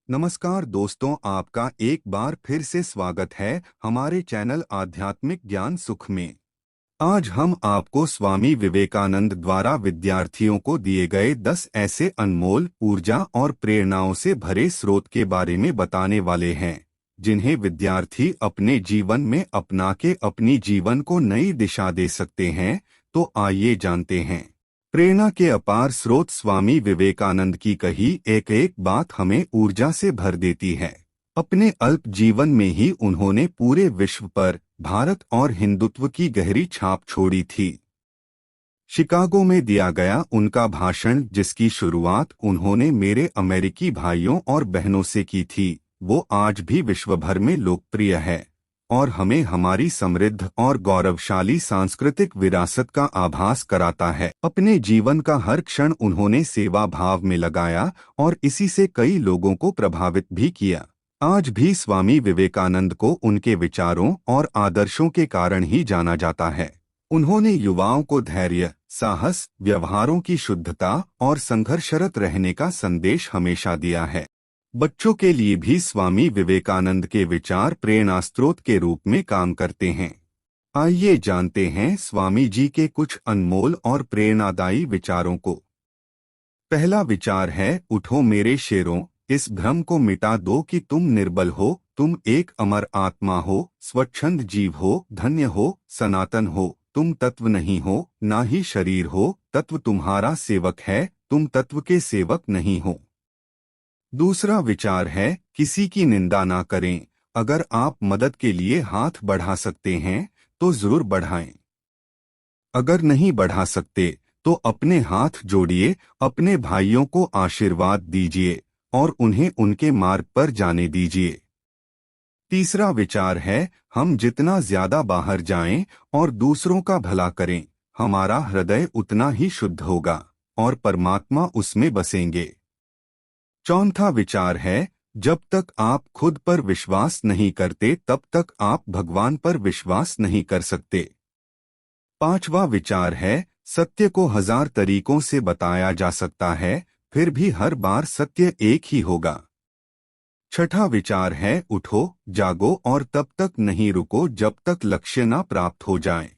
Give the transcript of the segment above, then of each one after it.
नमस्कार दोस्तों, आपका एक बार फिर से स्वागत है हमारे चैनल आध्यात्मिक ज्ञान सुख में। आज हम आपको स्वामी विवेकानंद द्वारा विद्यार्थियों को दिए गए 10 ऐसे अनमोल ऊर्जा और प्रेरणाओं से भरे स्रोत के बारे में बताने वाले हैं, जिन्हें विद्यार्थी अपने जीवन में अपना के अपनी जीवन को नई दिशा दे सकते हैं। तो आइए जानते हैं। प्रेरणा के अपार स्रोत। स्वामी विवेकानंद की कही एक एक बात हमें ऊर्जा से भर देती है। अपने अल्प जीवन में ही उन्होंने पूरे विश्व पर भारत और हिंदुत्व की गहरी छाप छोड़ी थी। शिकागो में दिया गया उनका भाषण, जिसकी शुरुआत उन्होंने मेरे अमेरिकी भाइयों और बहनों से की थी, वो आज भी विश्व भर में लोकप्रिय है और हमें हमारी समृद्ध और गौरवशाली सांस्कृतिक विरासत का आभास कराता है। अपने जीवन का हर क्षण उन्होंने सेवा भाव में लगाया और इसी से कई लोगों को प्रभावित भी किया। आज भी स्वामी विवेकानंद को उनके विचारों और आदर्शों के कारण ही जाना जाता है। उन्होंने युवाओं को धैर्य, साहस, व्यवहारों की शुद्धता और संघर्षरत रहने का संदेश हमेशा दिया है। बच्चों के लिए भी स्वामी विवेकानंद के विचार प्रेरणा स्रोत के रूप में काम करते हैं। आइए जानते हैं स्वामी जी के कुछ अनमोल और प्रेरणादायी विचारों को। पहला विचार है, उठो मेरे शेरों, इस भ्रम को मिटा दो कि तुम निर्बल हो। तुम एक अमर आत्मा हो, स्वच्छंद जीव हो, धन्य हो, सनातन हो। तुम तत्व नहीं हो, ना ही शरीर हो। तत्व तुम्हारा सेवक है, तुम तत्व के सेवक नहीं हो। दूसरा विचार है, किसी की निंदा ना करें। अगर आप मदद के लिए हाथ बढ़ा सकते हैं तो जरूर बढ़ाएं। अगर नहीं बढ़ा सकते तो अपने हाथ जोड़िए, अपने भाइयों को आशीर्वाद दीजिए और उन्हें उनके मार्ग पर जाने दीजिए। तीसरा विचार है, हम जितना ज्यादा बाहर जाएं और दूसरों का भला करें, हमारा हृदय उतना ही शुद्ध होगा और परमात्मा उसमें बसेंगे। चौथा विचार है, जब तक आप खुद पर विश्वास नहीं करते तब तक आप भगवान पर विश्वास नहीं कर सकते। पांचवा विचार है, सत्य को 1000 तरीकों से बताया जा सकता है, फिर भी हर बार सत्य एक ही होगा। छठा विचार है, उठो, जागो और तब तक नहीं रुको जब तक लक्ष्य न प्राप्त हो जाए।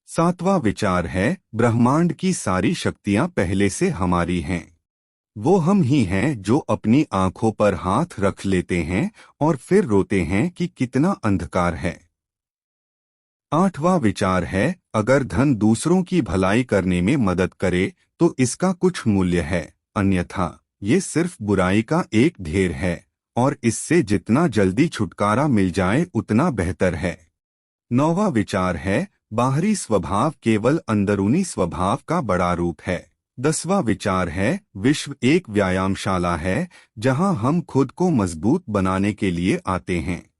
सातवां विचार है, ब्रह्मांड की सारी शक्तियां पहले से हमारी हैं। वो हम ही हैं जो अपनी आंखों पर हाथ रख लेते हैं और फिर रोते हैं कि कितना अंधकार है। आठवां विचार है, अगर धन दूसरों की भलाई करने में मदद करे तो इसका कुछ मूल्य है, अन्यथा ये सिर्फ बुराई का एक ढेर है और इससे जितना जल्दी छुटकारा मिल जाए उतना बेहतर है। नौवां विचार है, बाहरी स्वभाव केवल अंदरूनी स्वभाव का बड़ा रूप है। 10वां विचार है, विश्व एक व्यायामशाला है जहां हम खुद को मजबूत बनाने के लिए आते हैं।